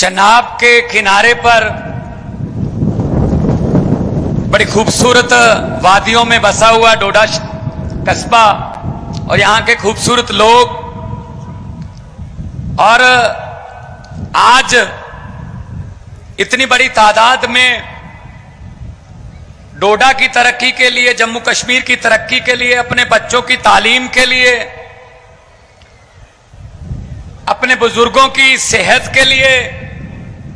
चनाब के किनारे पर बड़ी खूबसूरत वादियों में बसा हुआ डोडा कस्बा और यहां के खूबसूरत लोग, और आज इतनी बड़ी तादाद में डोडा की तरक्की के लिए, जम्मू कश्मीर की तरक्की के लिए, अपने बच्चों की तालीम के लिए, अपने बुजुर्गों की सेहत के लिए,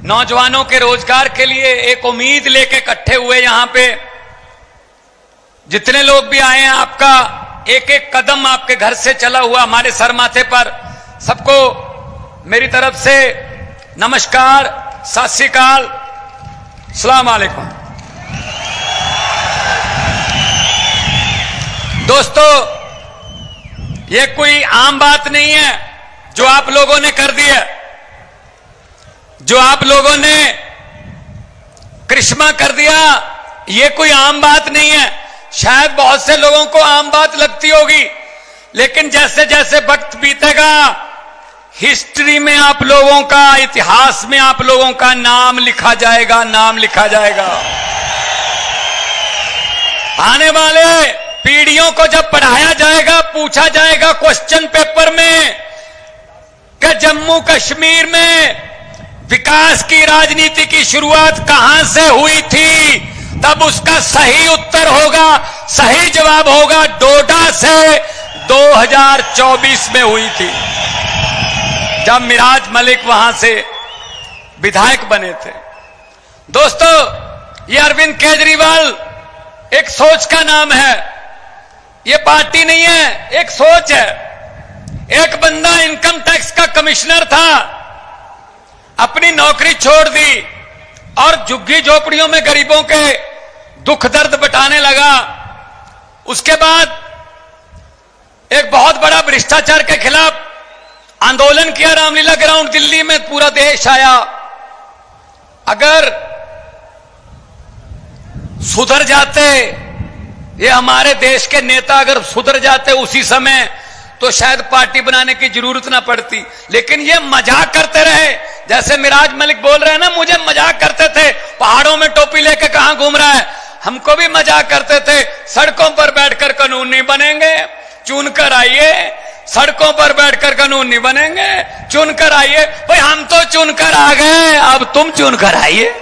नौजवानों के रोजगार के लिए एक उम्मीद लेके इकट्ठे हुए यहां पे। जितने लोग भी आए हैं, आपका एक एक कदम आपके घर से चला हुआ हमारे सर माथे पर, सबको मेरी तरफ से नमस्कार, सत श्री अकाल, अस्सलाम वालेकुम। दोस्तों, ये कोई आम बात नहीं है जो आप लोगों ने कर दी है, जो आप लोगों ने करिश्मा कर दिया, ये कोई आम बात नहीं है। शायद बहुत से लोगों को आम बात लगती होगी, लेकिन जैसे जैसे वक्त बीतेगा, हिस्ट्री में आप लोगों का, इतिहास में आप लोगों का नाम लिखा जाएगा, नाम लिखा जाएगा। आने वाले पीढ़ियों को जब पढ़ाया जाएगा, पूछा जाएगा क्वेश्चन पेपर में कि जम्मू कश्मीर में विकास की राजनीति की शुरुआत कहां से हुई थी, तब उसका सही उत्तर होगा, सही जवाब होगा, डोडा से 2024 में हुई थी, जब मिराज मलिक वहां से विधायक बने थे। दोस्तों, ये अरविंद केजरीवाल एक सोच का नाम है, ये पार्टी नहीं है, एक सोच है। एक बंदा इनकम टैक्स का कमिश्नर था, अपनी नौकरी छोड़ दी और झुग्गी झोपड़ियों में गरीबों के दुख दर्द बटाने लगा। उसके बाद एक बहुत बड़ा भ्रष्टाचार के खिलाफ आंदोलन किया, रामलीला ग्राउंड दिल्ली में, पूरा देश आया। अगर सुधर जाते, ये हमारे देश के नेता अगर सुधर जाते उसी समय, तो शायद पार्टी बनाने की जरूरत ना पड़ती। लेकिन ये मजाक करते रहे, जैसे मिराज मलिक बोल रहे हैं ना, मुझे मजाक करते थे, पहाड़ों में टोपी लेके कहां घूम रहा है। हमको भी मजाक करते थे, सड़कों पर बैठकर कानून नहीं बनेंगे, चुनकर आइए। सड़कों पर बैठकर कानून नहीं बनेंगे, चुनकर आइए। भाई हम तो चुनकर आ गए, अब तुम चुनकर आइए।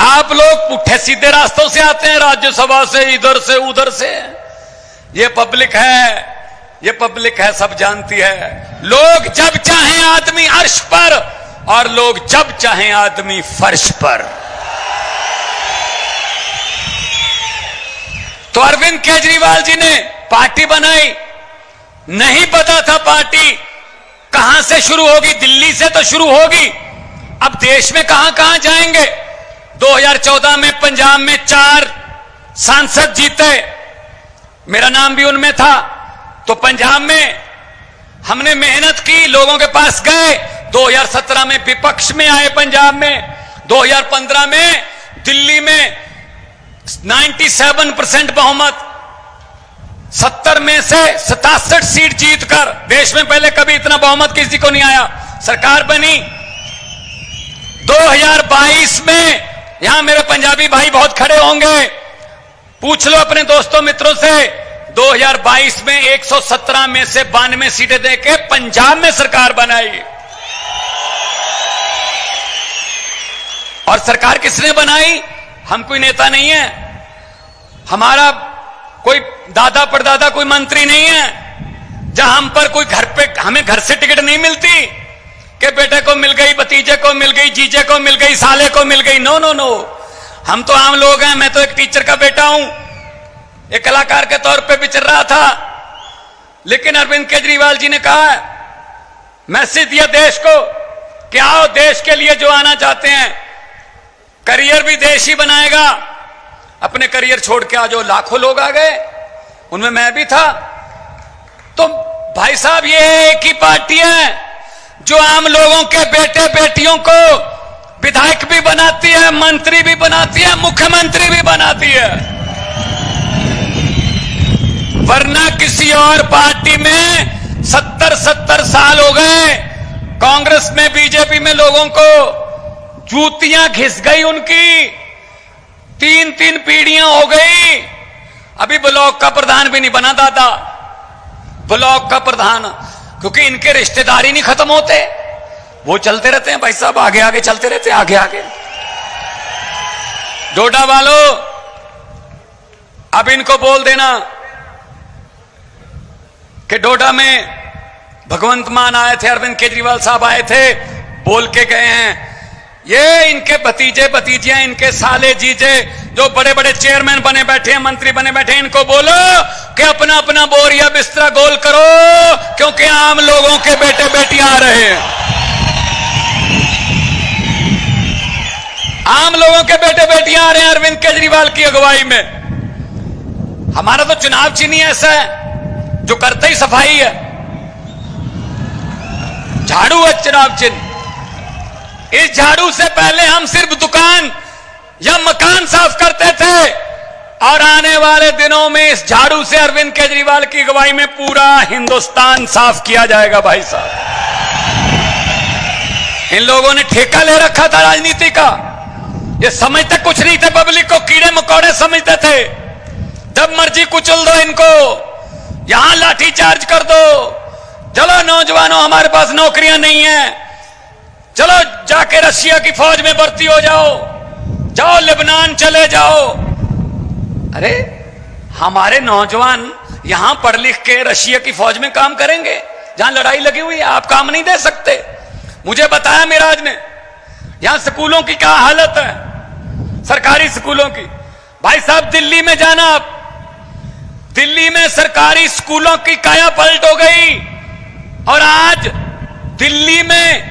आप लोग पुट्ठे सीधे रास्तों से आते हैं, राज्यसभा से, इधर से उधर से। ये पब्लिक है, ये पब्लिक है, सब जानती है। लोग जब चाहें आदमी अर्श पर, और लोग जब चाहें आदमी फर्श पर। तो अरविंद केजरीवाल जी ने पार्टी बनाई, नहीं पता था पार्टी कहां से शुरू होगी, दिल्ली से तो शुरू होगी, अब देश में कहां कहां जाएंगे। 2014 में पंजाब में 4 सांसद जीते, मेरा नाम भी उनमें था। तो पंजाब में हमने मेहनत की, लोगों के पास गए। 2017 में विपक्ष में आए पंजाब में। 2015 में दिल्ली में 97% बहुमत, 70 में से 67 सीट जीतकर, देश में पहले कभी इतना बहुमत किसी को नहीं आया, सरकार बनी। 2022 में, यहां मेरे पंजाबी भाई बहुत खड़े होंगे, पूछ लो अपने दोस्तों मित्रों से, 2022 में 117 में से 92 सीटें देके पंजाब में सरकार बनाई। और सरकार किसने बनाई? हम कोई नेता नहीं है, हमारा कोई दादा परदादा कोई मंत्री नहीं है, जहां हम पर कोई घर पे, हमें घर से टिकट नहीं मिलती कि बेटे को मिल गई, भतीजे को मिल गई, जीजे को मिल गई, साले को मिल गई। नो नो नो, हम तो आम लोग हैं। मैं तो एक टीचर का बेटा हूं, एक कलाकार के तौर पे विचर रहा था। लेकिन अरविंद केजरीवाल जी ने कहा, मैसेज दिया देश को कि आओ, देश के लिए जो आना चाहते हैं, करियर भी देश ही बनाएगा, अपने करियर छोड़ के आ जाओ। लाखों लोग आ गए, उनमें मैं भी था। तो भाई साहब, ये एक ही पार्टी है जो आम लोगों के बेटे बेटियों को विधायक भी बनाती है, मंत्री भी बनाती है, मुख्यमंत्री भी बनाती है। वरना किसी और पार्टी में 70 साल हो गए, कांग्रेस में, बीजेपी में लोगों को जूतियां घिस गई उनकी, 3-3 पीढ़ियां हो गई। अभी ब्लॉक का प्रधान भी नहीं बना दादा, ब्लॉक का प्रधान, क्योंकि इनके रिश्तेदारी नहीं खत्म होते, वो चलते रहते हैं भाई साहब, आगे आगे चलते रहते हैं, आगे आगे। डोडा वालों, अब इनको बोल देना कि डोडा में भगवंत मान आए थे, अरविंद केजरीवाल साहब आए थे, बोल के गए हैं। ये इनके भतीजे भतीजियां, इनके साले जीजे जो बड़े बड़े चेयरमैन बने बैठे हैं, मंत्री बने बैठे हैं, इनको बोलो कि अपना अपना बोरिया बिस्तरा गोल करो, क्योंकि आम लोगों के बेटे बेटियां आ रहे हैं। आम लोगों के बेटे बेटियां आ रहे हैं अरविंद केजरीवाल की अगुवाई में। हमारा तो चुनाव चिन्ह ही ऐसा है जो करते ही सफाई है, झाड़ू है चुनाव चिन्ह। इस झाड़ू से पहले हम सिर्फ दुकान या मकान साफ करते थे, और आने वाले दिनों में इस झाड़ू से अरविंद केजरीवाल की अगुवाई में पूरा हिंदुस्तान साफ किया जाएगा भाई साहब। इन लोगों ने ठेका ले रखा था राजनीति का, ये समझते कुछ नहीं थे, पब्लिक को कीड़े मकोड़े समझते थे। जब मर्जी कुचल दो इनको, यहां लाठी चार्ज कर दो, चलो नौजवानों हमारे पास नौकरियां नहीं है, चलो जाके रशिया की फौज में भर्ती हो जाओ, जाओ लेबनान चले जाओ। अरे हमारे नौजवान यहां पढ़ लिख के रशिया की फौज में काम करेंगे जहां लड़ाई लगी हुई है, आप काम नहीं दे सकते। मुझे बताया मिराज ने, यहां स्कूलों की क्या हालत है, सरकारी स्कूलों की। भाई साहब दिल्ली में जाना, आप दिल्ली में सरकारी स्कूलों की काया पलट हो गई, और आज दिल्ली में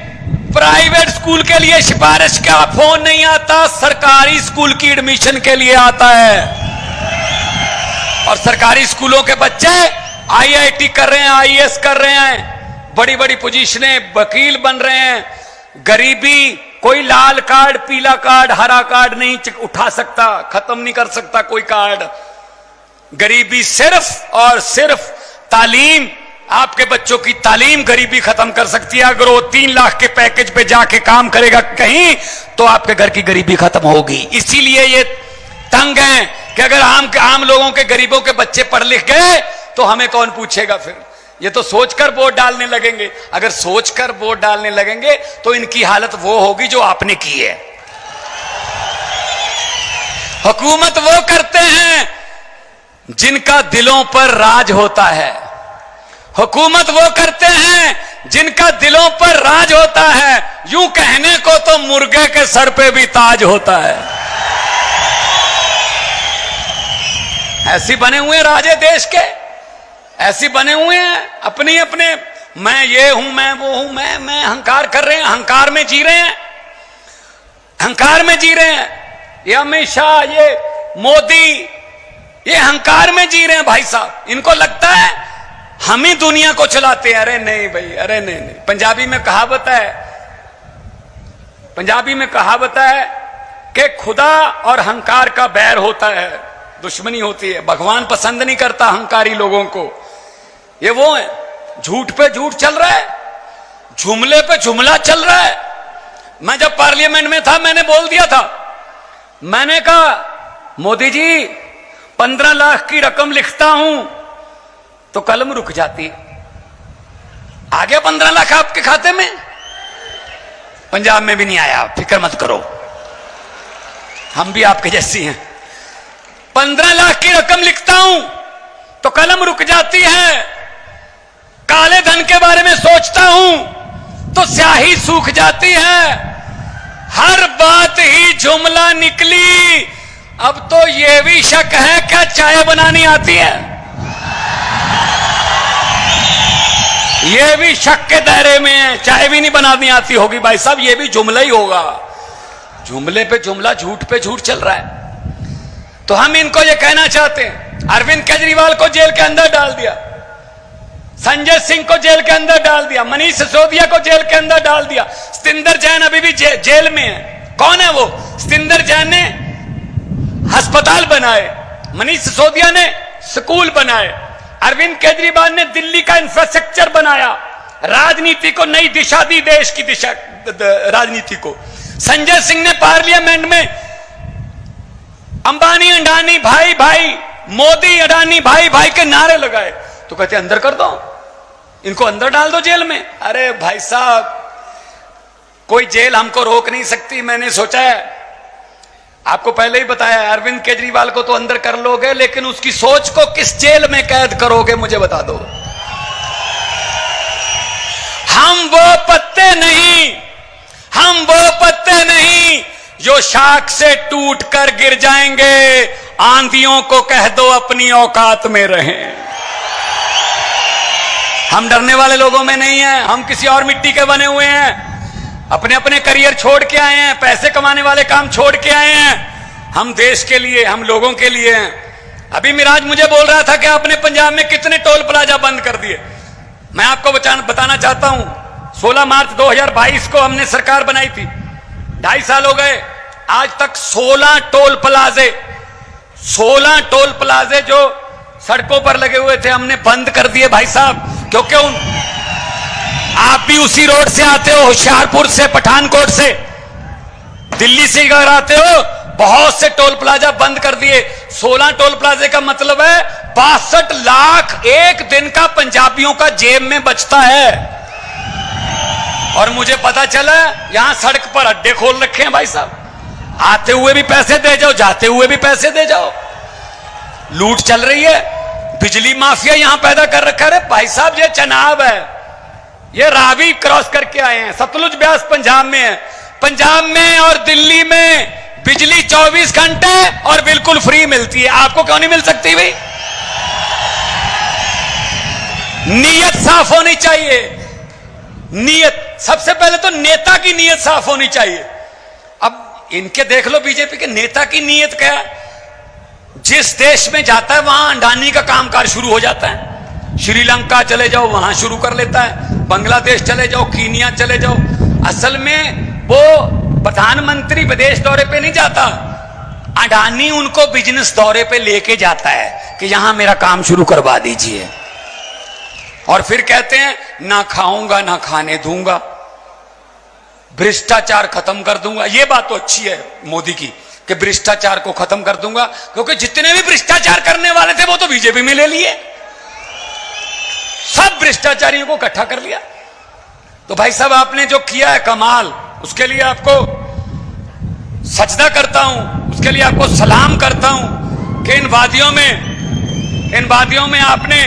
प्राइवेट स्कूल के लिए सिफारिश का फोन नहीं आता, सरकारी स्कूल की एडमिशन के लिए आता है। और सरकारी स्कूलों के बच्चे आईआईटी कर रहे हैं, आईएएस कर रहे हैं, बड़ी बड़ी पोजीशनें, वकील बन रहे हैं। गरीबी कोई लाल कार्ड, पीला कार्ड, हरा कार्ड नहीं उठा सकता, खत्म नहीं कर सकता कोई कार्ड। गरीबी सिर्फ और सिर्फ तालीम, आपके बच्चों की तालीम गरीबी खत्म कर सकती है। अगर वो 3 लाख के पैकेज पे जाके काम करेगा कहीं, तो आपके घर की गरीबी खत्म होगी। इसीलिए ये तंग है कि अगर आम लोगों के, गरीबों के बच्चे पढ़ लिख गए तो हमें कौन पूछेगा फिर। ये तो सोचकर वोट डालने लगेंगे, अगर सोचकर वोट डालने लगेंगे तो इनकी हालत वो होगी जो आपने की है। हुकूमत वो करते हैं जिनका दिलों पर राज होता है, हुकूमत वो करते हैं जिनका दिलों पर राज होता है। यूं कहने को तो मुर्गे के सर पे भी ताज होता है। ऐसी बने हुए राजे देश के, ऐसी बने हुए हैं अपने अपने, मैं ये हूं, मैं वो हूं, मैं अहंकार कर रहे हैं, अहंकार में जी रहे हैं, अहंकार में जी रहे हैं। ये अमित शाह, ये मोदी, ये अहंकार में जी रहे हैं भाई साहब। इनको लगता है हम ही दुनिया को चलाते हैं। अरे नहीं भाई, अरे नहीं नहीं। पंजाबी में कहावत है, पंजाबी में कहावत है कि खुदा और अहंकार का बैर होता है, दुश्मनी होती है। भगवान पसंद नहीं करता अहंकारी लोगों को। ये वो है, झूठ पे झूठ चल रहा है, जुमले पे जुमला चल रहा है। मैं जब पार्लियामेंट में था, मैंने बोल दिया था, मैंने कहा मोदी जी 15 लाख की रकम लिखता हूं तो कलम रुक जाती। आ गया 15 लाख आपके खाते में? पंजाब में भी नहीं आया, फिक्र मत करो, हम भी आपके जैसी हैं। 15 लाख की रकम लिखता हूं तो कलम रुक जाती है। काले धन के बारे में सोचता हूं तो स्याही सूख जाती है। हर बात ही जुमला निकली। अब तो यह भी शक है क्या चाय बनानी आती है? यह भी शक के दायरे में है, चाय भी नहीं बनानी आती होगी भाई साहब, यह भी जुमला ही होगा। जुमले पे जुमला, झूठ पे झूठ चल रहा है। तो हम इनको ये कहना चाहते हैं, अरविंद केजरीवाल को जेल के अंदर डाल दिया, संजय सिंह को जेल के अंदर डाल दिया, मनीष सिसोदिया को जेल के अंदर डाल दिया, सतिंदर जैन अभी भी जेल में है। कौन है वो? सतिंदर जैन ने अस्पताल बनाए, मनीष सिसोदिया ने स्कूल बनाए, अरविंद केजरीवाल ने दिल्ली का इंफ्रास्ट्रक्चर बनाया, राजनीति को नई दिशा दी, देश की दिशा राजनीति को। संजय सिंह ने पार्लियामेंट में अंबानी अडानी भाई भाई, मोदी अडानी भाई भाई के नारे लगाए, तो कहते अंदर कर दो, इनको अंदर डाल दो जेल में। अरे भाई साहब, कोई जेल हमको रोक नहीं सकती। मैंने सोचा है, आपको पहले ही बताया, अरविंद केजरीवाल को तो अंदर कर लोगे, लेकिन उसकी सोच को किस जेल में कैद करोगे मुझे बता दो। हम वो पत्ते नहीं, हम वो पत्ते नहीं जो शाख से टूट कर गिर जाएंगे। आंधियों को कह दो अपनी औकात में रहें। हम डरने वाले लोगों में नहीं हैं, हम किसी और मिट्टी के बने हुए हैं। अपने अपने करियर छोड़ के आए हैं, पैसे कमाने वाले काम छोड़ के आए हैं। हम देश के लिए, हम लोगों के लिए हैं। अभी मिराज मुझे बोल रहा था कि आपने पंजाब में कितने टोल प्लाजा बंद कर दिए। मैं आपको बताना चाहता हूं, 16 मार्च 2022 को हमने सरकार बनाई थी, 2.5 साल हो गए, आज तक 16 टोल प्लाजे जो सड़कों पर लगे हुए थे हमने बंद कर दिए भाई साहब। क्योंकि आप भी उसी रोड से आते हो, होशियारपुर से, पठानकोट से, दिल्ली से अगर आते हो, बहुत से टोल प्लाजा बंद कर दिए। 16 टोल प्लाजे का मतलब है 62 लाख एक दिन का पंजाबियों का जेब में बचता है। और मुझे पता चला यहां सड़क पर अड्डे खोल रखे हैं भाई साहब, आते हुए भी पैसे दे जाओ, जाते हुए भी पैसे दे जाओ, लूट चल रही है। बिजली माफिया यहां पैदा कर रखा है भाई साहब। ये चनाब है, ये रावी क्रॉस करके आए हैं, सतलुज ब्यास पंजाब में है। पंजाब में और दिल्ली में बिजली 24 घंटे और बिल्कुल फ्री मिलती है, आपको क्यों नहीं मिल सकती भाई? नीयत साफ होनी चाहिए, नीयत सबसे पहले तो नेता की नीयत साफ होनी चाहिए। अब इनके देख लो बीजेपी के नेता की नीयत क्या है। जिस देश में जाता है वहां अडानी का कामकाज शुरू हो जाता है। श्रीलंका चले जाओ वहां शुरू कर लेता है, बांग्लादेश चले जाओ, कीनिया चले जाओ। असल में वो प्रधानमंत्री विदेश दौरे पे नहीं जाता, अडानी उनको बिजनेस दौरे पे लेके जाता है कि यहां मेरा काम शुरू करवा दीजिए। और फिर कहते हैं ना खाऊंगा ना खाने दूंगा, भ्रष्टाचार खत्म कर दूंगा। ये बात तो अच्छी है मोदी की कि भ्रष्टाचार को खत्म कर दूंगा, क्योंकि जितने भी भ्रष्टाचार करने वाले थे वो तो बीजेपी में ले लिए, सब भ्रष्टाचारियों को इकट्ठा कर लिया। तो भाई साहब आपने जो किया है कमाल, उसके लिए आपको सजदा करता हूं, उसके लिए आपको सलाम करता हूं कि इन वादियों में आपने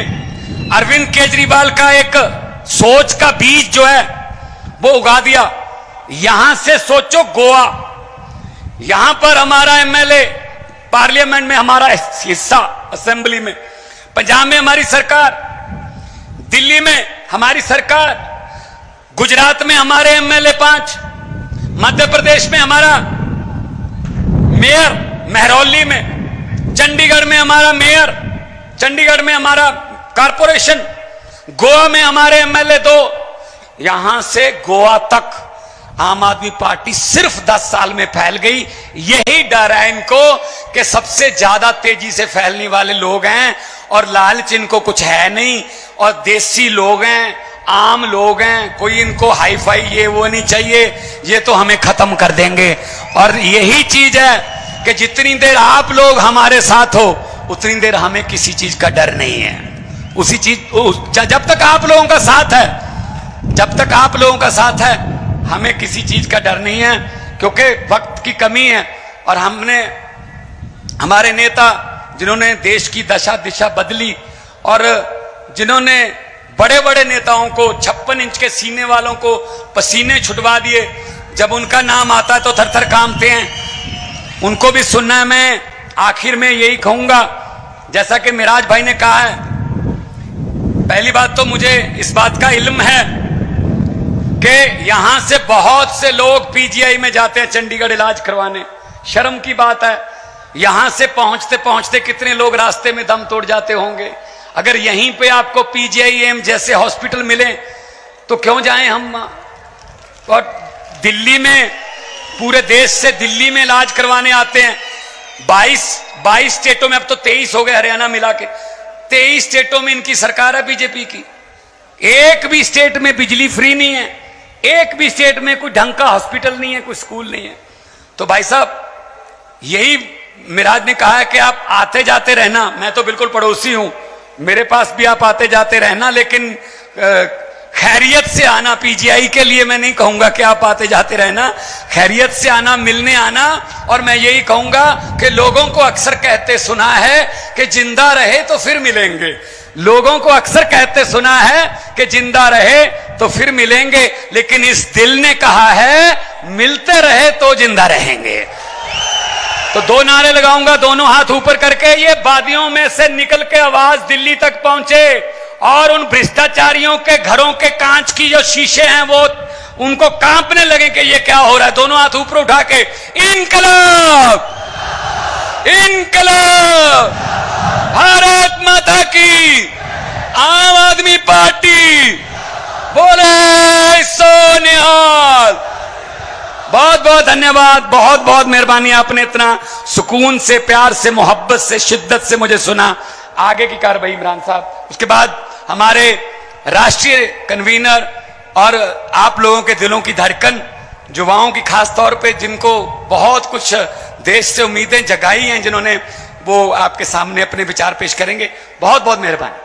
अरविंद केजरीवाल का एक सोच का बीज जो है वो उगा दिया। यहां से सोचो गोवा, यहां पर हमारा एमएलए पार्लियामेंट में हमारा हिस्सा असेंबली में, पंजाब में हमारी सरकार, दिल्ली में हमारी सरकार, गुजरात में हमारे एमएलए 5, मध्य प्रदेश में हमारा मेयर महरौली में, चंडीगढ़ में हमारा मेयर, चंडीगढ़ में हमारा कारपोरेशन, गोवा में हमारे एमएलए 2। यहां से गोवा तक आम आदमी पार्टी सिर्फ 10 साल में फैल गई। यही डर है इनको कि सबसे ज्यादा तेजी से फैलने वाले लोग हैं और लालच इनको कुछ है नहीं, और देसी लोग हैं, आम लोग हैं, कोई इनको हाई फाई ये वो नहीं चाहिए, ये तो हमें खत्म कर देंगे। और यही चीज है कि जितनी देर आप लोग हमारे साथ हो उतनी देर हमें किसी चीज का डर नहीं है। उसी चीज जब तक आप लोगों का साथ है, जब तक आप लोगों का साथ है, हमें किसी चीज का डर नहीं है, क्योंकि वक्त की कमी है। और हमने हमारे नेता जिन्होंने देश की दशा दिशा बदली, और जिन्होंने बड़े बड़े नेताओं को, 56 इंच के सीने वालों को पसीने छुटवा दिए, जब उनका नाम आता है तो थर थर कांपते हैं। उनको भी सुनना है। मैं आखिर में यही कहूंगा, जैसा कि मिराज भाई ने कहा है, पहली बात तो मुझे इस बात का इल्म है कि यहां से बहुत से लोग पीजीआई में जाते हैं चंडीगढ़ इलाज करवाने। शर्म की बात है, यहां से पहुंचते पहुंचते कितने लोग रास्ते में दम तोड़ जाते होंगे। अगर यहीं पे आपको पीजीआई एम जैसे हॉस्पिटल मिले तो क्यों जाएं हम। और दिल्ली में, पूरे देश से दिल्ली में इलाज करवाने आते हैं। 22 स्टेटों में, अब तो 23 हो गए हरियाणा मिला के, 23 स्टेटों में इनकी सरकार है बीजेपी की। एक भी स्टेट में बिजली फ्री नहीं है, एक भी स्टेट में कोई ढंग का हॉस्पिटल नहीं है, कोई स्कूल नहीं है। तो भाई साहब, यही मिराज ने कहा है कि आप आते जाते रहना। मैं तो बिल्कुल पड़ोसी हूं, मेरे पास भी आप आते जाते रहना, लेकिन खैरियत से आना। पीजीआई के लिए मैं नहीं कहूंगा कि आप आते जाते रहना, खैरियत से आना, मिलने आना। और मैं यही कहूंगा कि लोगों को अक्सर कहते सुना है कि जिंदा रहे तो फिर मिलेंगे। लोगों को अक्सर कहते सुना है कि जिंदा रहे तो फिर मिलेंगे, लेकिन इस दिल ने कहा है मिलते रहे तो जिंदा रहेंगे। तो दो नारे लगाऊंगा, दोनों हाथ ऊपर करके। ये वादियों में से निकल के आवाज दिल्ली तक पहुंचे और उन भ्रष्टाचारियों के घरों के कांच की जो शीशे हैं वो उनको कांपने लगे कि ये क्या हो रहा है। दोनों हाथ ऊपर उठा के इनकलाब, इनकलाब, भारत माता की, आम आदमी पार्टी, बोले सो निहाल। बहुत बहुत धन्यवाद, बहुत बहुत मेहरबानी, आपने इतना सुकून से, प्यार से, मोहब्बत से, शिद्दत से मुझे सुना। आगे की कार्रवाई इमरान साहब, उसके बाद हमारे राष्ट्रीय कन्वीनर और आप लोगों के दिलों की धड़कन, युवाओं की खास तौर पे, जिनको बहुत कुछ देश से उम्मीदें जगाई हैं, जिन्होंने, वो आपके सामने अपने विचार पेश करेंगे। बहुत बहुत मेहरबानी।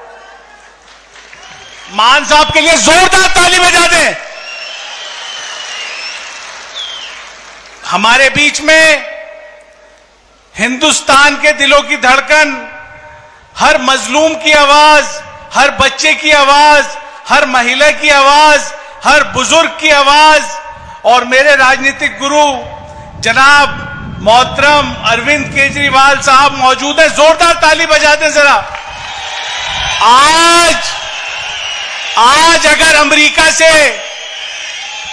मान साहब के लिए जोरदार ताली बजा दें। हमारे बीच में हिंदुस्तान के दिलों की धड़कन, हर मजलूम की आवाज, हर बच्चे की आवाज, हर महिला की आवाज, हर बुजुर्ग की आवाज, और मेरे राजनीतिक गुरु जनाब मोहतरम अरविंद केजरीवाल साहब मौजूद हैं। जोरदार ताली बजा दें जरा। आज अगर अमेरिका से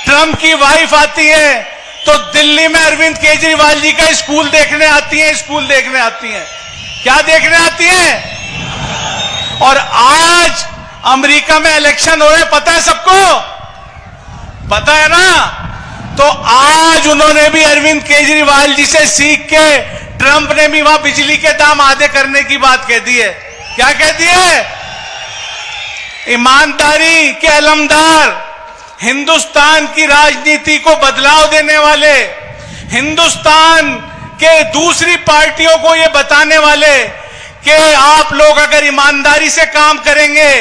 ट्रंप की वाइफ आती है तो दिल्ली में अरविंद केजरीवाल जी का स्कूल देखने आती हैं, स्कूल देखने आती हैं। क्या देखने आती हैं? और आज अमेरिका में इलेक्शन हो रहे, पता है सबको, पता है ना? तो आज उन्होंने भी अरविंद केजरीवाल जी से सीख के ट्रंप ने भी वहां बिजली के दाम आधे करने की बात कह दी है। क्या कह दी है? ईमानदारी के अलमदार, हिंदुस्तान की राजनीति को बदलाव देने वाले, हिंदुस्तान के दूसरी पार्टियों को यह बताने वाले कि आप लोग अगर ईमानदारी से काम करेंगे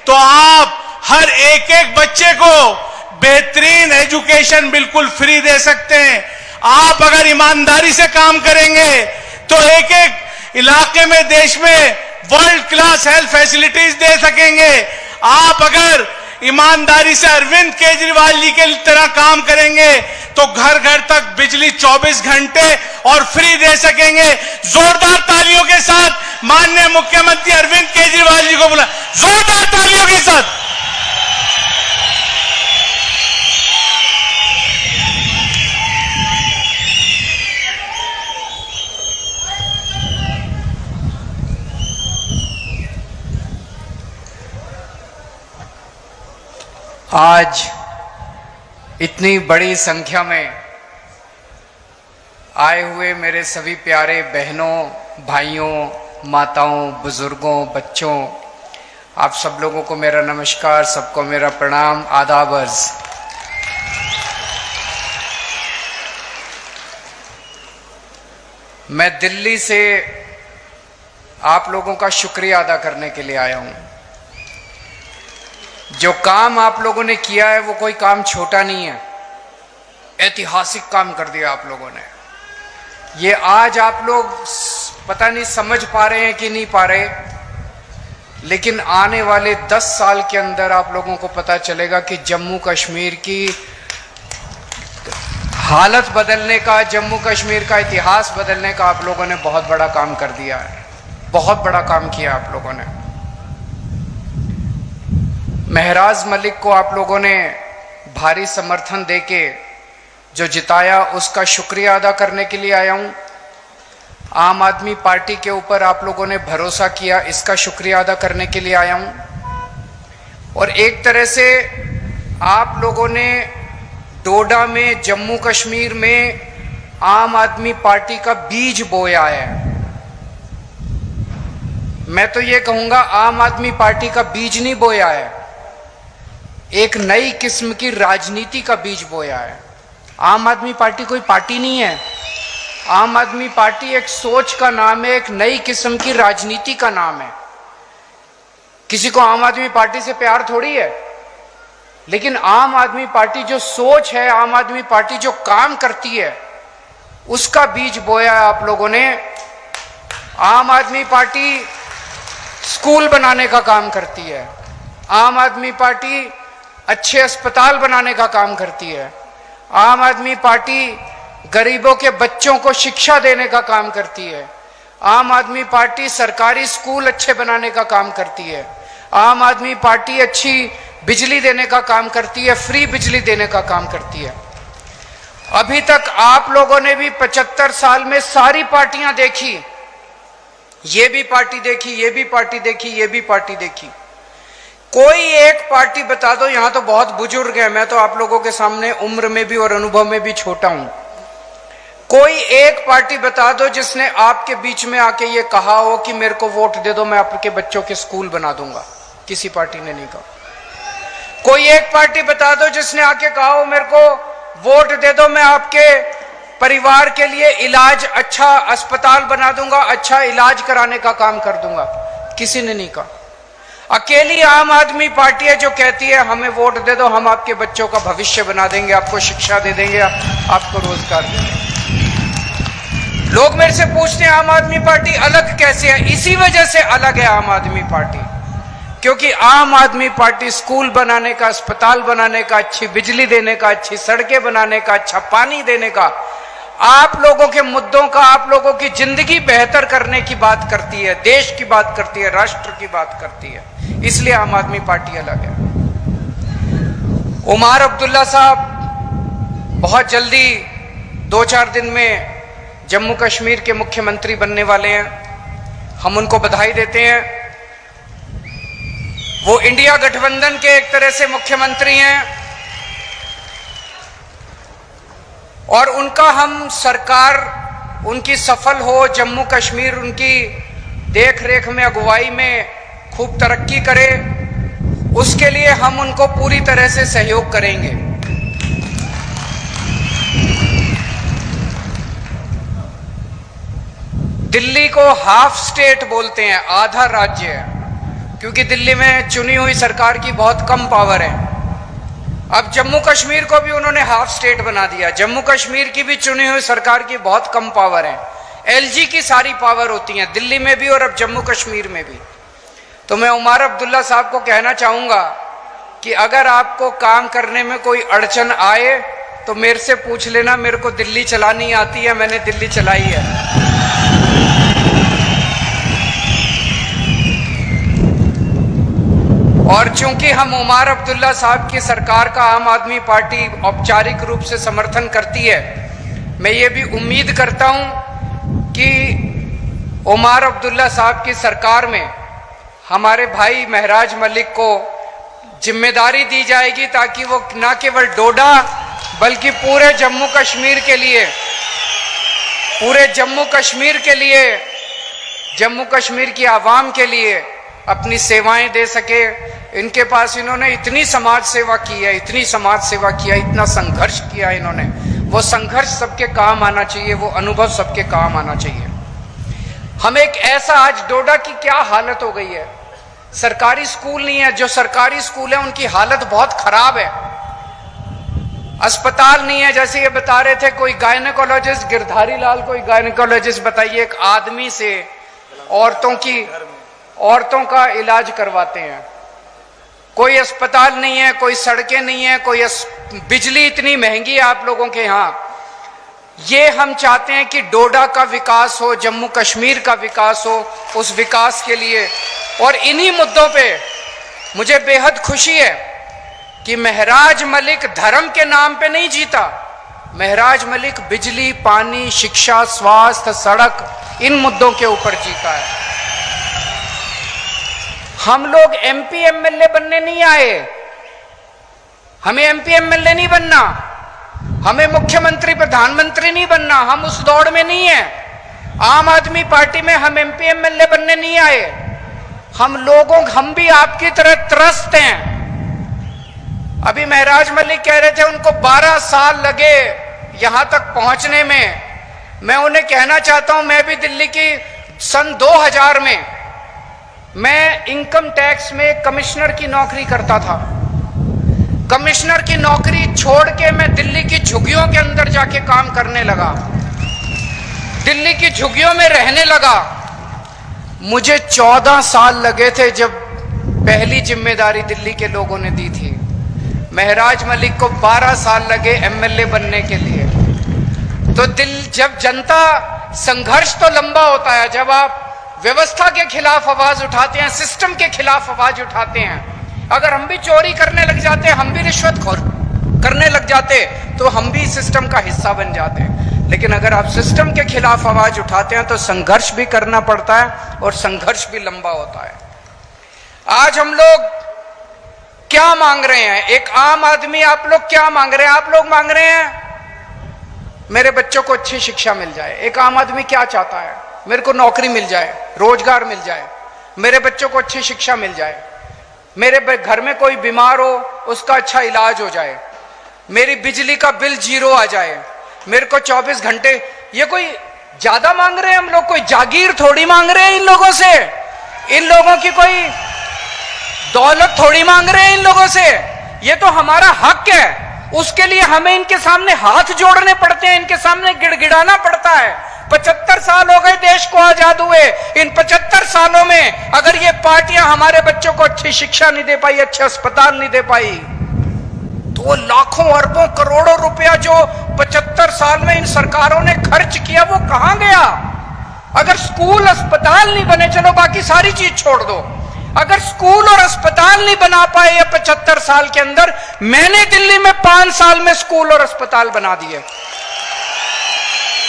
तो आप हर एक एक बच्चे को बेहतरीन एजुकेशन बिल्कुल फ्री दे सकते हैं। आप अगर ईमानदारी से काम करेंगे तो एक एक इलाके में, देश में वर्ल्ड क्लास हेल्थ फैसिलिटीज दे सकेंगे। आप अगर ईमानदारी से अरविंद केजरीवाल जी के तरह काम करेंगे तो घर घर तक बिजली 24 घंटे और फ्री दे सकेंगे। जोरदार तालियों के साथ माननीय मुख्यमंत्री अरविंद केजरीवाल जी को बुला, जोरदार तालियों के साथ। आज इतनी बड़ी संख्या में आए हुए मेरे सभी प्यारे बहनों, भाइयों, माताओं, बुजुर्गों, बच्चों, आप सब लोगों को मेरा नमस्कार, सबको मेरा प्रणाम, आदाब अर्ज। मैं दिल्ली से आप लोगों का शुक्रिया अदा करने के लिए आया हूं। जो काम आप लोगों ने किया है वो कोई काम छोटा नहीं है, ऐतिहासिक काम कर दिया आप लोगों ने। ये आज आप लोग पता नहीं समझ पा रहे हैं कि नहीं पा रहे, लेकिन आने वाले 10 साल के अंदर आप लोगों को पता चलेगा कि जम्मू कश्मीर की हालत बदलने का, जम्मू कश्मीर का इतिहास बदलने का आप लोगों ने बहुत बड़ा काम कर दिया है, बहुत बड़ा काम किया आप लोगों ने। महराज मलिक को आप लोगों ने भारी समर्थन देके जो जिताया, उसका शुक्रिया अदा करने के लिए आया हूं। आम आदमी पार्टी के ऊपर आप लोगों ने भरोसा किया, इसका शुक्रिया अदा करने के लिए आया हूं। और एक तरह से आप लोगों ने डोडा में, जम्मू कश्मीर में आम आदमी पार्टी का बीज बोया है। मैं तो ये कहूंगा आम आदमी पार्टी का बीज नहीं बोया है, एक नई किस्म की राजनीति का बीज बोया है। आम आदमी पार्टी कोई पार्टी नहीं है। आम आदमी पार्टी एक सोच का नाम है, एक नई किस्म की राजनीति का नाम है। किसी को आम आदमी पार्टी से प्यार थोड़ी है, लेकिन आम आदमी पार्टी जो सोच है, आम आदमी पार्टी जो काम करती है, उसका बीज बोया है आप लोगों ने। आम आदमी पार्टी स्कूल बनाने का काम करती है। आम आदमी पार्टी अच्छे अस्पताल बनाने का काम करती है। आम आदमी पार्टी गरीबों के बच्चों को शिक्षा देने का काम करती है। आम आदमी पार्टी सरकारी स्कूल अच्छे बनाने का काम करती है। आम आदमी पार्टी अच्छी बिजली देने का काम करती है, फ्री बिजली देने का काम करती है। अभी तक आप लोगों ने भी 75 साल में सारी पार्टियां देखी, ये भी पार्टी देखी, ये भी पार्टी देखी, ये भी पार्टी देखी। कोई एक पार्टी बता दो, यहां तो बहुत बुजुर्ग है, मैं तो आप लोगों के सामने उम्र में भी और अनुभव में भी छोटा हूं। कोई एक पार्टी बता दो जिसने आपके बीच में आके ये कहा हो कि मेरे को वोट दे दो, मैं आपके बच्चों के स्कूल बना दूंगा। किसी पार्टी ने नहीं कहा। कोई एक पार्टी बता दो जिसने आके कहा हो मेरे को वोट दे दो, मैं आपके परिवार के लिए इलाज, अच्छा अस्पताल बना दूंगा, अच्छा इलाज कराने का काम कर दूंगा। किसी ने नहीं कहा। अकेली आम आदमी पार्टी है जो कहती है हमें वोट दे दो, हम आपके बच्चों का भविष्य बना देंगे, आपको शिक्षा दे देंगे, आपको रोजगार दे देंगे। लोग मेरे से पूछते हैं आम आदमी पार्टी अलग कैसे है? इसी वजह से अलग है आम आदमी पार्टी, क्योंकि आम आदमी पार्टी स्कूल बनाने का, अस्पताल बनाने का, अच्छी बिजली देने का, अच्छी सड़कें बनाने का, अच्छा पानी देने का, आप लोगों के मुद्दों का, आप लोगों की जिंदगी बेहतर करने की बात करती है, देश की बात करती है, राष्ट्र की बात करती है। इसलिए आम आदमी पार्टी अलग है। उमर अब्दुल्ला साहब बहुत जल्दी 2-4 दिन में जम्मू कश्मीर के मुख्यमंत्री बनने वाले हैं। हम उनको बधाई देते हैं। वो इंडिया गठबंधन के एक तरह से मुख्यमंत्री हैं और उनका हम सरकार उनकी सफल हो, जम्मू कश्मीर उनकी देख रेख में, अगुवाई में खूब तरक्की करे, उसके लिए हम उनको पूरी तरह से सहयोग करेंगे। दिल्ली को हाफ स्टेट बोलते हैं, आधा राज्य है, क्योंकि दिल्ली में चुनी हुई सरकार की बहुत कम पावर है। अब जम्मू कश्मीर को भी उन्होंने हाफ स्टेट बना दिया। जम्मू कश्मीर की भी चुनी हुई सरकार की बहुत कम पावर है। एलजी की सारी पावर होती है दिल्ली में भी और अब जम्मू कश्मीर में भी। तो मैं उमर अब्दुल्ला साहब को कहना चाहूंगा कि अगर आपको काम करने में कोई अड़चन आए तो मेरे से पूछ लेना। मेरे को दिल्ली चलानी आती है, मैंने दिल्ली चलाई है। और चूंकि हम उमर अब्दुल्ला साहब की सरकार का आम आदमी पार्टी औपचारिक रूप से समर्थन करती है, मैं ये भी उम्मीद करता हूं कि उमर अब्दुल्ला साहब की सरकार में हमारे भाई महराज मलिक को जिम्मेदारी दी जाएगी ताकि वो न केवल डोडा बल्कि पूरे जम्मू कश्मीर के लिए, पूरे जम्मू कश्मीर के लिए, जम्मू कश्मीर की आवाम के लिए अपनी सेवाएं दे सके। इनके पास इन्होंने इतनी समाज सेवा की है, इतनी समाज सेवा किया, इतना संघर्ष किया इन्होंने, वो संघर्ष सबके काम आना चाहिए, वो अनुभव सबके काम आना चाहिए। हम एक ऐसा, आज डोडा की क्या हालत हो गई है, सरकारी स्कूल नहीं है, जो सरकारी स्कूल है उनकी हालत बहुत खराब है। अस्पताल नहीं है, जैसे ये बता रहे थे कोई गायनेकोलॉजिस्ट, गिरधारी लाल कोई गायनेकोलॉजिस्ट बताइए, एक आदमी से औरतों का इलाज करवाते हैं। कोई अस्पताल नहीं है, कोई सड़कें नहीं है, कोई बिजली इतनी महंगी है आप लोगों के यहाँ। ये हम चाहते हैं कि डोडा का विकास हो, जम्मू कश्मीर का विकास हो, उस विकास के लिए। और इन्हीं मुद्दों पे मुझे बेहद खुशी है कि महराज मलिक धर्म के नाम पे नहीं जीता। महराज मलिक बिजली, पानी, शिक्षा, स्वास्थ्य, सड़क, इन मुद्दों के ऊपर जीता है। हम लोग एमपी एमएलए बनने नहीं आए, हमें एमपी एमएलए नहीं बनना, हमें मुख्यमंत्री प्रधानमंत्री नहीं बनना, हम उस दौड़ में नहीं है। आम आदमी पार्टी में हम एमपी एमएलए बनने नहीं आए। हम भी आपकी तरह त्रस्त हैं अभी महराज मलिक कह रहे थे उनको 12 साल लगे यहां तक पहुंचने में। मैं उन्हें कहना चाहता हूं, मैं भी दिल्ली की सन 2000 में मैं इनकम टैक्स में कमिश्नर की नौकरी करता था। कमिश्नर की नौकरी छोड़ के मैं दिल्ली की झुग्गियों के अंदर जाके काम करने लगा, दिल्ली की झुग्गियों में रहने लगा। मुझे 14 साल लगे थे जब पहली जिम्मेदारी दिल्ली के लोगों ने दी थी। महराज मलिक को 12 साल लगे एमएलए बनने के लिए। तो जब जनता, संघर्ष तो लंबा होता है, जब आप व्यवस्था के खिलाफ आवाज उठाते हैं, सिस्टम के खिलाफ आवाज उठाते हैं, अगर हम भी चोरी करने लग जाते, हम भी रिश्वतखोर करने लग जाते, तो हम भी सिस्टम का हिस्सा बन जाते हैं। लेकिन अगर आप सिस्टम के खिलाफ आवाज उठाते हैं तो संघर्ष भी करना पड़ता है और संघर्ष भी लंबा होता है। आज हम लोग क्या मांग रहे हैं? एक आम आदमी, आप लोग क्या मांग रहे हैं? आप लोग मांग रहे हैं मेरे बच्चों को अच्छी शिक्षा मिल जाए। एक आम आदमी क्या चाहता है? मेरे को नौकरी मिल जाए, रोजगार मिल जाए, मेरे बच्चों को अच्छी शिक्षा मिल जाए, मेरे घर में कोई बीमार हो उसका अच्छा इलाज हो जाए, मेरी बिजली का बिल 0 आ जाए, मेरे को 24 घंटे। ये कोई ज्यादा मांग रहे हैं हम लोग? कोई जागीर थोड़ी मांग रहे हैं इन लोगों से, इन लोगों की कोई दौलत थोड़ी मांग रहे हैं इन लोगों से। ये तो हमारा हक है, उसके लिए हमें इनके सामने हाथ जोड़ने पड़ते हैं, इनके सामने गिड़गिड़ाना पड़ता है। 75 साल हो गए देश को आजाद हुए। इन 75 सालों में अगर ये पार्टियां हमारे बच्चों को अच्छी शिक्षा नहीं दे पाई, अच्छे अस्पताल नहीं दे पाई, तो लाखों अरबों करोड़ों रुपया जो 75 साल में इन सरकारों ने खर्च किया वो कहां गया? अगर स्कूल अस्पताल नहीं बने, चलो बाकी सारी चीज छोड़ दो, अगर स्कूल और अस्पताल नहीं बना पाए ये 75 साल के अंदर, मैंने दिल्ली में 5 साल में स्कूल और अस्पताल बना दिए।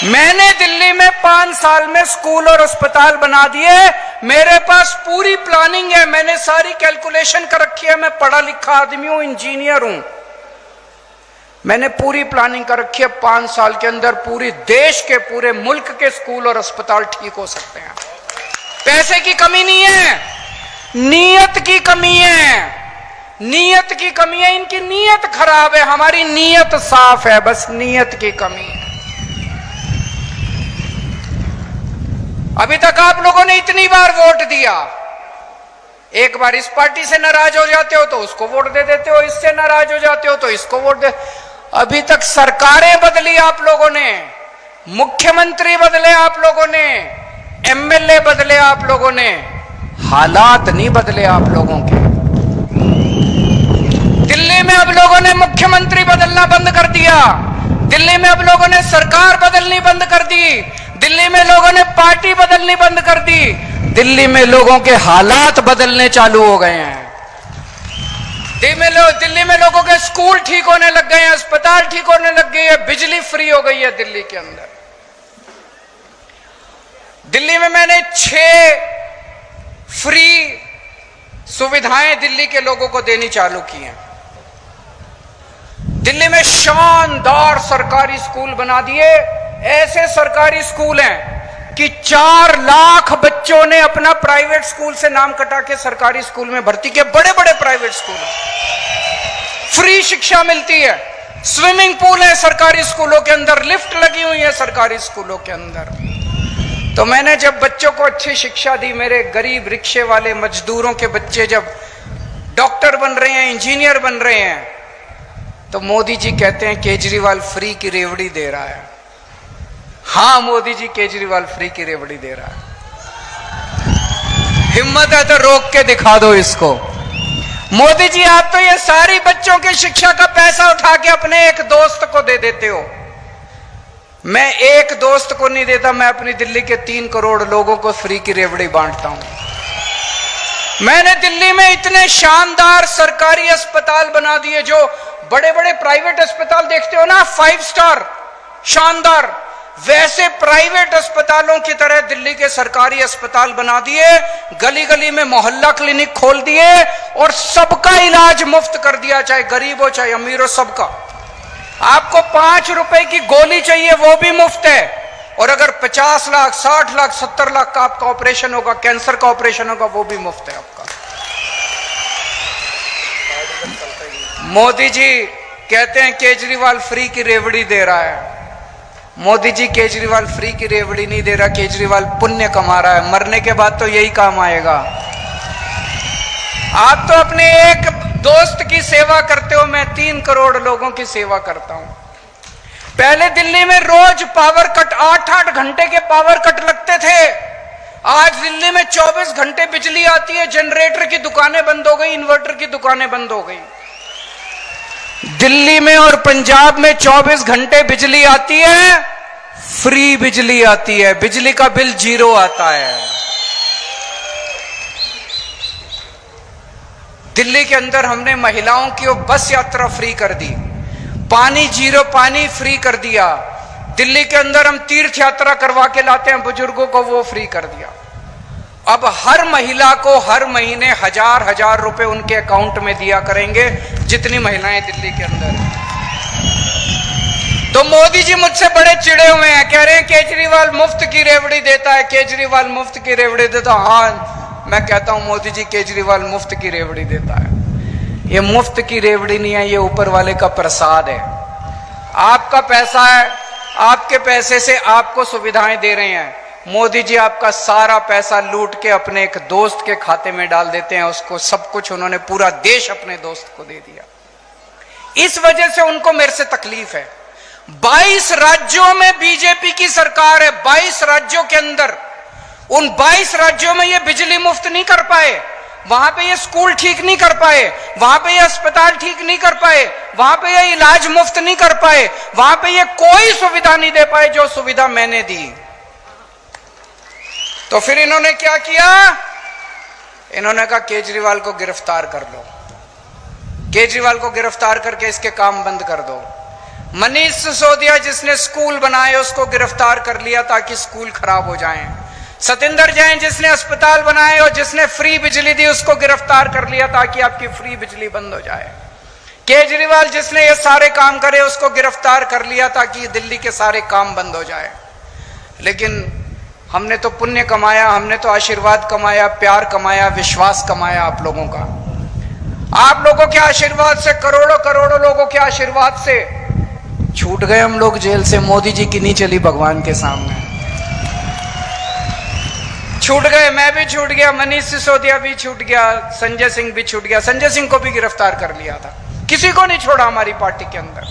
मैंने दिल्ली में 5 साल में स्कूल और अस्पताल बना दिए। मेरे पास पूरी प्लानिंग है, मैंने सारी कैलकुलेशन कर रखी है। मैं पढ़ा लिखा आदमी हूं, इंजीनियर हूं, मैंने पूरी प्लानिंग कर रखी है। 5 साल के अंदर पूरी देश के, पूरे मुल्क के स्कूल और अस्पताल ठीक हो सकते हैं। पैसे की कमी नहीं है, नीयत की कमी है, नीयत की कमी है। इनकी नीयत खराब है, हमारी नीयत साफ है, बस नीयत की कमी है। अभी तक आप लोगों ने इतनी बार वोट दिया, एक बार इस पार्टी से नाराज हो जाते हो तो उसको वोट दे देते हो, इससे नाराज हो जाते हो तो इसको वोट दे। अभी तक सरकारें बदली आप लोगों ने, मुख्यमंत्री बदले आप लोगों ने, एमएलए बदले आप लोगों ने, हालात नहीं बदले आप लोगों के। दिल्ली में अब लोगों ने मुख्यमंत्री बदलना बंद कर दिया, दिल्ली में अब लोगों ने सरकार बदलनी बंद कर दी, दिल्ली में लोगों ने पार्टी बदलनी बंद कर दी, दिल्ली में लोगों के हालात बदलने चालू हो गए हैं। दिल्ली में लोगों के स्कूल ठीक होने लग गए हैं, अस्पताल ठीक होने लग गई है, बिजली फ्री हो गई है दिल्ली के अंदर। दिल्ली में मैंने 6 फ्री सुविधाएं दिल्ली के लोगों को देनी चालू की हैं। दिल्ली में शानदार सरकारी स्कूल बना दिए। ऐसे सरकारी स्कूल हैं कि 4 लाख बच्चों ने अपना प्राइवेट स्कूल से नाम कटा के सरकारी स्कूल में भर्ती किए। बड़े बड़े प्राइवेट स्कूल, फ्री शिक्षा मिलती है, स्विमिंग पूल है सरकारी स्कूलों के अंदर, लिफ्ट लगी हुई है सरकारी स्कूलों के अंदर। तो मैंने जब बच्चों को अच्छी शिक्षा दी, मेरे गरीब रिक्शे वाले मजदूरों के बच्चे जब डॉक्टर बन रहे हैं, इंजीनियर बन रहे हैं, तो मोदी जी कहते हैं केजरीवाल फ्री की रेवड़ी दे रहा है। हाँ मोदी जी, केजरीवाल फ्री की रेवड़ी दे रहा है। हिम्मत है तो रोक के दिखा दो इसको। मोदी जी, आप तो ये सारी बच्चों की शिक्षा का पैसा उठा के अपने एक दोस्त को दे देते हो। मैं एक दोस्त को नहीं देता, मैं अपनी दिल्ली के 3 करोड़ लोगों को फ्री की रेवड़ी बांटता हूं। मैंने दिल्ली में इतने शानदार सरकारी अस्पताल बना दिए, जो बड़े बड़े प्राइवेट अस्पताल देखते हो ना, 5 स्टार शानदार, वैसे प्राइवेट अस्पतालों की तरह दिल्ली के सरकारी अस्पताल बना दिए। गली गली में मोहल्ला क्लिनिक खोल दिए और सबका इलाज मुफ्त कर दिया, चाहे गरीब हो चाहे अमीर हो, सबका। आपको 5 रुपए की गोली चाहिए वो भी मुफ्त है, और अगर 50 लाख 60 लाख 70 लाख का आपका ऑपरेशन होगा, कैंसर का ऑपरेशन होगा, वो भी मुफ्त है आपका। मोदी जी कहते हैं केजरीवाल फ्री की रेवड़ी दे रहा है। मोदी जी केजरीवाल फ्री की रेवड़ी नहीं दे रहा, केजरीवाल पुण्य कमा रहा है। मरने के बाद तो यही काम आएगा। आप तो अपने एक दोस्त की सेवा करते हो, मैं 3 करोड़ लोगों की सेवा करता हूं। पहले दिल्ली में रोज पावर कट 8-8 घंटे के पावर कट लगते थे। आज दिल्ली में 24 घंटे बिजली आती है। जनरेटर की दुकानें बंद हो गई, इन्वर्टर की दुकानें बंद हो गई। दिल्ली में और पंजाब में 24 घंटे बिजली आती है, फ्री बिजली आती है, बिजली का बिल 0 आता है। दिल्ली के अंदर हमने महिलाओं की बस यात्रा फ्री कर दी, पानी 0 पानी फ्री कर दिया। दिल्ली के अंदर हम तीर्थ यात्रा करवा के लाते हैं बुजुर्गों को, वो फ्री कर दिया। अब हर महिला को हर महीने 1000 रुपए उनके अकाउंट में दिया करेंगे, जितनी महिलाएं दिल्ली के अंदर हैं। तो मोदी जी मुझसे बड़े चिड़े हुए हैं, कह रहे हैं केजरीवाल मुफ्त की रेवड़ी देता है, केजरीवाल मुफ्त की रेवड़ी देता है। हाँ, मैं कहता हूं मोदी जी केजरीवाल मुफ्त की रेवड़ी देता है। ये मुफ्त की रेवड़ी नहीं है, ये ऊपर वाले का प्रसाद है। आपका पैसा है, आपके पैसे से आपको सुविधाएं दे रहे हैं। मोदी जी आपका सारा पैसा लूट के अपने एक दोस्त के खाते में डाल देते हैं, उसको सब कुछ उन्होंने पूरा देश अपने दोस्त को दे दिया। इस वजह से उनको मेरे से तकलीफ है। 22 राज्यों में बीजेपी की सरकार है, 22 राज्यों के अंदर। उन 22 राज्यों में ये बिजली मुफ्त नहीं कर पाए, वहां पे ये स्कूल ठीक नहीं कर पाए, वहां पे ये अस्पताल ठीक नहीं कर पाए, वहां पे ये इलाज मुफ्त नहीं कर पाए, वहां पे ये कोई सुविधा नहीं दे पाए जो सुविधा मैंने दी। तो फिर इन्होंने क्या किया? इन्होंने कहा केजरीवाल को गिरफ्तार कर लो, केजरीवाल को गिरफ्तार करके इसके काम बंद कर दो। मनीष सिसोदिया जिसने स्कूल बनाए उसको गिरफ्तार कर लिया ताकि स्कूल खराब हो जाएं। सतिंदर जैन जिसने अस्पताल बनाए और जिसने फ्री बिजली दी उसको गिरफ्तार कर लिया ताकि आपकी फ्री बिजली बंद हो जाए। केजरीवाल जिसने ये सारे काम करे उसको गिरफ्तार कर लिया ताकि दिल्ली के सारे काम बंद हो जाए। लेकिन हमने तो पुण्य कमाया, हमने तो आशीर्वाद कमाया, प्यार कमाया, विश्वास कमाया आप लोगों का। आप लोगों के आशीर्वाद से, करोड़ों करोड़ों लोगों के आशीर्वाद से छूट गए हम लोग जेल से। मोदी जी की नहीं चली भगवान के सामने, छूट गए। मैं भी छूट गया, मनीष सिसोदिया भी छूट गया, संजय सिंह भी छूट गया। संजय सिंह को भी गिरफ्तार कर लिया था, किसी को नहीं छोड़ा हमारी पार्टी के अंदर।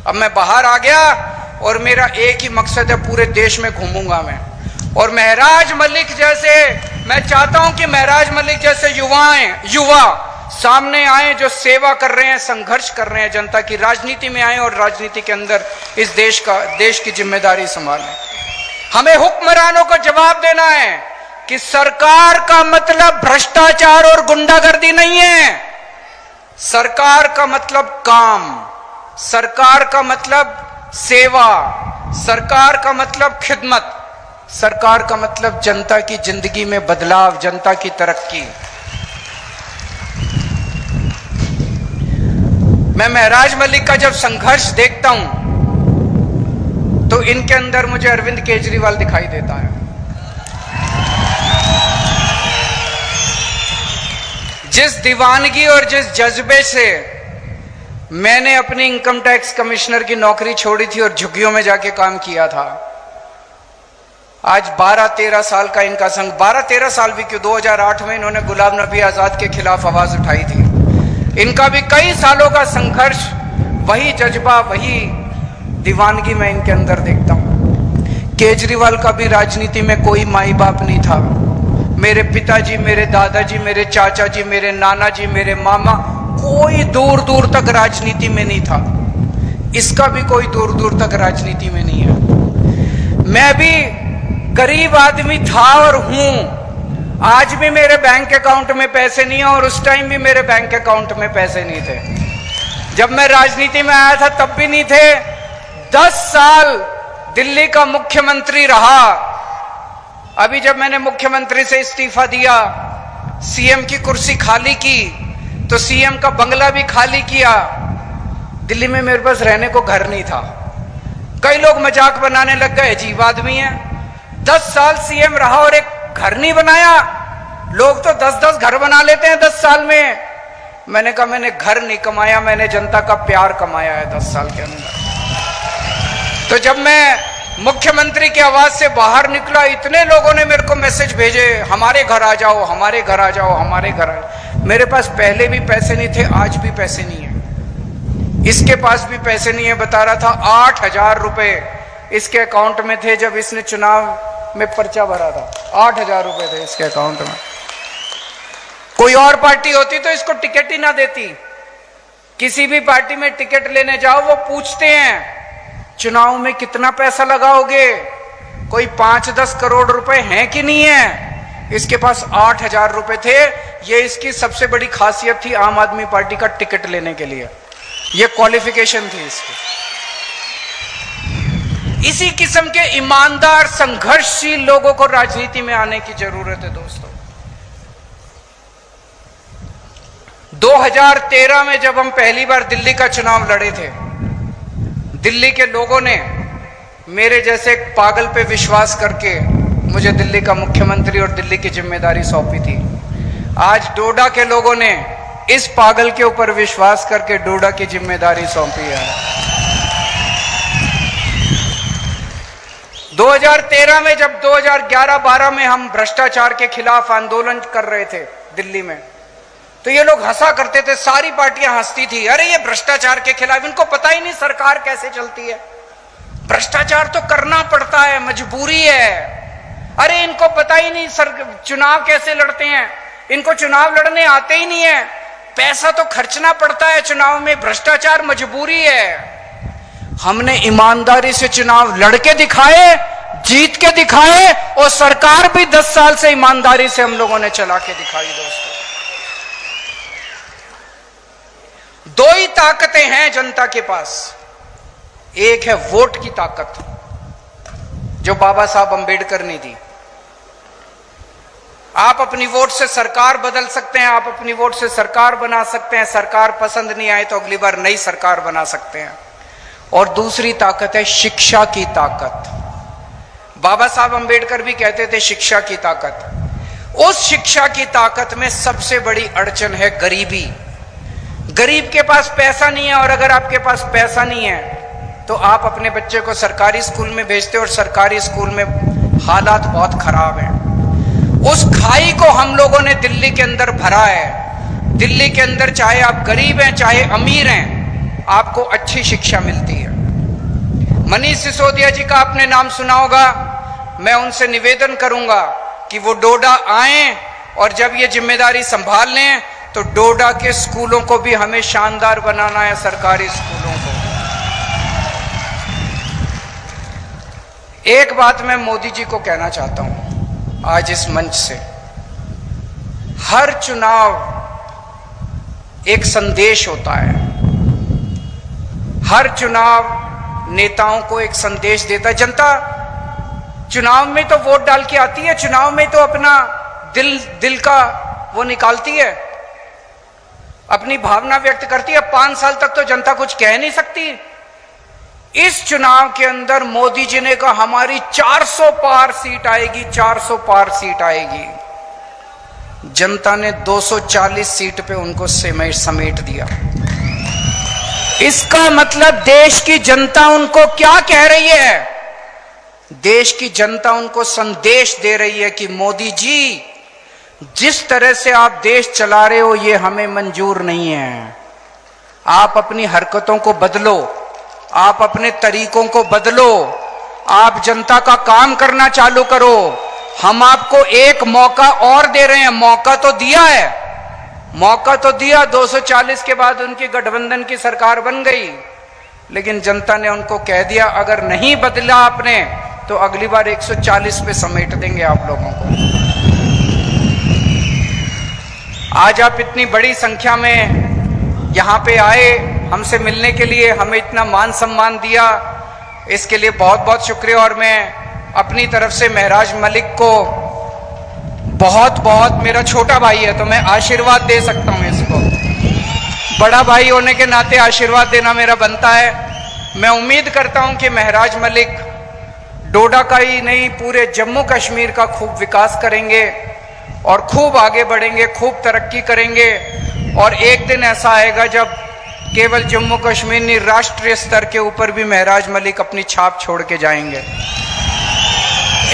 अब मैं बाहर आ गया और मेरा एक ही मकसद है, पूरे देश में घूमूंगा मैं। और महराज मलिक जैसे, मैं चाहता हूं कि महराज मलिक जैसे युवा सामने आए जो सेवा कर रहे हैं, संघर्ष कर रहे हैं, जनता की राजनीति में आए और राजनीति के अंदर इस देश की जिम्मेदारी संभालें। हमें हुक्मरानों को जवाब देना है कि सरकार का मतलब भ्रष्टाचार और गुंडागर्दी नहीं है। सरकार का मतलब काम, सरकार का मतलब सेवा, सरकार का मतलब खिदमत, सरकार का मतलब जनता की जिंदगी में बदलाव, जनता की तरक्की। मैं महराज मलिक का जब संघर्ष देखता हूं तो इनके अंदर मुझे अरविंद केजरीवाल दिखाई देता है। जिस दीवानगी और जिस जज्बे से मैंने अपनी इनकम टैक्स कमिश्नर की नौकरी छोड़ी थी और झुग्गियों में जाके काम किया था, आज 12-13 साल का इनका संघ, 12-13 साल भी क्यों, 2008 में इन्होंने गुलाम नबी आजाद के खिलाफ आवाज उठाई थी। इनका भी कई सालों का संघर्ष, वही जज्बा, वही दीवानगी मैं इनके अंदर देखता हूं। केजरीवाल का भी राजनीति में कोई माई बाप नहीं था। मेरे पिताजी, मेरे दादाजी, मेरे चाचा जी, मेरे नाना जी, मेरे मामा, कोई दूर दूर तक राजनीति में नहीं था। इसका भी कोई दूर दूर तक राजनीति में नहीं है। मैं भी गरीब आदमी था और हूं। आज भी मेरे बैंक अकाउंट में पैसे नहीं है और उस टाइम भी मेरे बैंक अकाउंट में पैसे नहीं थे। जब मैं राजनीति में आया था तब भी नहीं थे। 10 साल दिल्ली का मुख्यमंत्री रहा। अभी जब मैंने मुख्यमंत्री से इस्तीफा दिया, सीएम की कुर्सी खाली की, तो सीएम का बंगला भी खाली किया। दिल्ली में मेरे पास रहने को घर नहीं था। कई लोग मजाक बनाने लग गए, अजीब आदमी है, 10 साल सीएम रहा और एक घर नहीं बनाया। लोग तो 10-10 घर बना लेते हैं 10 साल में। मैंने कहा मैंने घर नहीं कमाया, मैंने जनता का प्यार कमाया है 10 साल के अंदर। तो जब मैं मुख्यमंत्री की आवाज से बाहर निकला, इतने लोगों ने मेरे को मैसेज भेजे, हमारे घर आ जाओ, हमारे घर आ जाओ, हमारे घर आ जाओ। मेरे पास पहले भी पैसे नहीं थे, आज भी पैसे नहीं है, इसके पास भी पैसे नहीं है। बता रहा था 8,000 रुपए इसके अकाउंट में थे जब इसने चुनाव में पर्चा भरा था। 8,000 रुपए थे इसके अकाउंट में। कोई और पार्टी होती तो इसको टिकट ही ना देती। किसी भी पार्टी में टिकट लेने जाओ, वो पूछते हैं चुनाव में कितना पैसा लगाओगे, कोई 5-10 करोड़ रुपए हैं कि नहीं है। इसके पास 8,000 रुपए थे। ये इसकी सबसे बड़ी खासियत थी आम आदमी पार्टी का टिकट लेने के लिए, ये क्वालिफिकेशन थी इसकी। इसी किस्म के ईमानदार संघर्षशील लोगों को राजनीति में आने की जरूरत है दोस्तों। 2013 में जब हम पहली बार दिल्ली का चुनाव लड़े थे, दिल्ली के लोगों ने मेरे जैसे एक पागल पे विश्वास करके मुझे दिल्ली का मुख्यमंत्री और दिल्ली की जिम्मेदारी सौंपी थी। आज डोडा के लोगों ने इस पागल के ऊपर विश्वास करके डोडा की जिम्मेदारी सौंपी है। 2013 में जब 2011-12 में हम भ्रष्टाचार के खिलाफ आंदोलन कर रहे थे दिल्ली में, तो ये लोग हंसा करते थे, सारी पार्टियां हंसती थी, अरे ये भ्रष्टाचार के खिलाफ, इनको पता ही नहीं सरकार कैसे चलती है, भ्रष्टाचार तो करना पड़ता है, मजबूरी है। अरे इनको पता ही नहीं चुनाव कैसे लड़ते हैं, इनको चुनाव लड़ने आते ही नहीं है, पैसा तो खर्चना पड़ता है चुनाव में, भ्रष्टाचार मजबूरी है। हमने ईमानदारी से चुनाव लड़के दिखाए, जीत के दिखाए, और सरकार भी 10 साल से ईमानदारी से हम लोगों ने चला के दिखाई। दोस्तों, दो ही ताकतें हैं जनता के पास। एक है वोट की ताकत, जो बाबा साहब अंबेडकर ने दी। आप अपनी वोट से सरकार बदल सकते हैं, आप अपनी वोट से सरकार बना सकते हैं, सरकार पसंद नहीं आए तो अगली बार नई सरकार बना सकते हैं। और दूसरी ताकत है शिक्षा की ताकत। बाबा साहब अंबेडकर भी कहते थे शिक्षा की ताकत। उस शिक्षा की ताकत में सबसे बड़ी अड़चन है गरीबी। गरीब के पास पैसा नहीं है, और अगर आपके पास पैसा नहीं है तो आप अपने बच्चे को सरकारी स्कूल में भेजते हो, और सरकारी स्कूल में हालात बहुत खराब हैं। उस खाई को हम लोगों ने दिल्ली के अंदर भरा है। दिल्ली के अंदर चाहे आप गरीब हैं चाहे अमीर हैं, आपको अच्छी शिक्षा मिलती है। मनीष सिसोदिया जी का आपने नाम सुना होगा। मैं उनसे निवेदन करूंगा कि वो डोडा आएं, और जब ये जिम्मेदारी संभाल लें तो डोडा के स्कूलों को भी हमें शानदार बनाना है, सरकारी स्कूलों को। एक बात मैं मोदी जी को कहना चाहता हूं आज इस मंच से, हर चुनाव एक संदेश होता है, हर चुनाव नेताओं को एक संदेश देता है। जनता चुनाव में तो वोट डाल के आती है, चुनाव में तो अपना दिल का वो निकालती है, अपनी भावना व्यक्त करती है। 5 साल तक तो जनता कुछ कह नहीं सकती। इस चुनाव के अंदर मोदी जी ने कहा हमारी 400 पार सीट आएगी, 400 पार सीट आएगी। जनता ने 240 सीट पे उनको समेट दिया। इसका मतलब देश की जनता उनको क्या कह रही है? देश की जनता उनको संदेश दे रही है कि मोदी जी, जिस तरह से आप देश चला रहे हो ये हमें मंजूर नहीं है। आप अपनी हरकतों को बदलो, आप अपने तरीकों को बदलो, आप जनता का काम करना चालू करो। हम आपको एक मौका और दे रहे हैं। मौका तो दिया है, मौका तो दिया। 240 के बाद उनकी गठबंधन की सरकार बन गई, लेकिन जनता ने उनको कह दिया अगर नहीं बदला आपने तो अगली बार 140 पे समेट देंगे आप लोगों को। आज आप इतनी बड़ी संख्या में यहां पे आए हमसे मिलने के लिए, हमें इतना मान सम्मान दिया, इसके लिए बहुत बहुत शुक्रिया। और मैं अपनी तरफ से महराज मलिक को बहुत बहुत, मेरा छोटा भाई है तो मैं आशीर्वाद दे सकता हूं इसको, बड़ा भाई होने के नाते आशीर्वाद देना मेरा बनता है। मैं उम्मीद करता हूं कि महराज मलिक डोडा का ही नहीं पूरे जम्मू कश्मीर का खूब विकास करेंगे और खूब आगे बढ़ेंगे, खूब तरक्की करेंगे। और एक दिन ऐसा आएगा जब केवल जम्मू कश्मीर नहीं, राष्ट्रीय स्तर के ऊपर भी महराज मलिक अपनी छाप छोड़ के जाएंगे।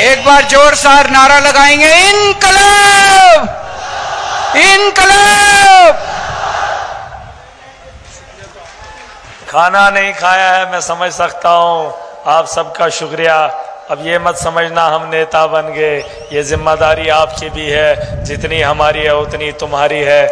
एक बार जोरदार नारा लगाएंगे, इनकलाब, इनकलाब। खाना नहीं खाया है, मैं समझ सकता हूं, आप सबका शुक्रिया। अब ये मत समझना हम नेता बन गए, ये जिम्मेदारी आपकी भी है, जितनी हमारी है उतनी तुम्हारी है।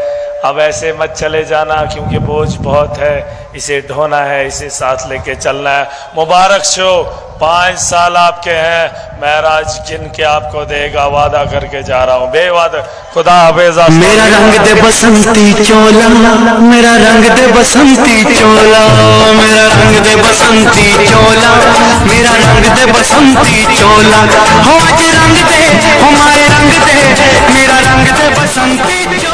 अब ऐसे मत चले जाना क्योंकि बोझ बहुत है, इसे ढोना है, इसे साथ लेके चलना है। मुबारक शो, 5 साल आपके हैं, महराज गिन के आपको देगा, वादा करके जा रहा हूँ, बेवादा। खुदा हाफिज़। मेरा रंग दे बसंती चोला, मेरा रंग दे बसंती चोला, मेरा रंग दे बसंती चोला, मेरा रंग दे बसंती चोला। हो आज रंग दे, हमारे रंग दे, मेरा रंग दे बसंती चोला।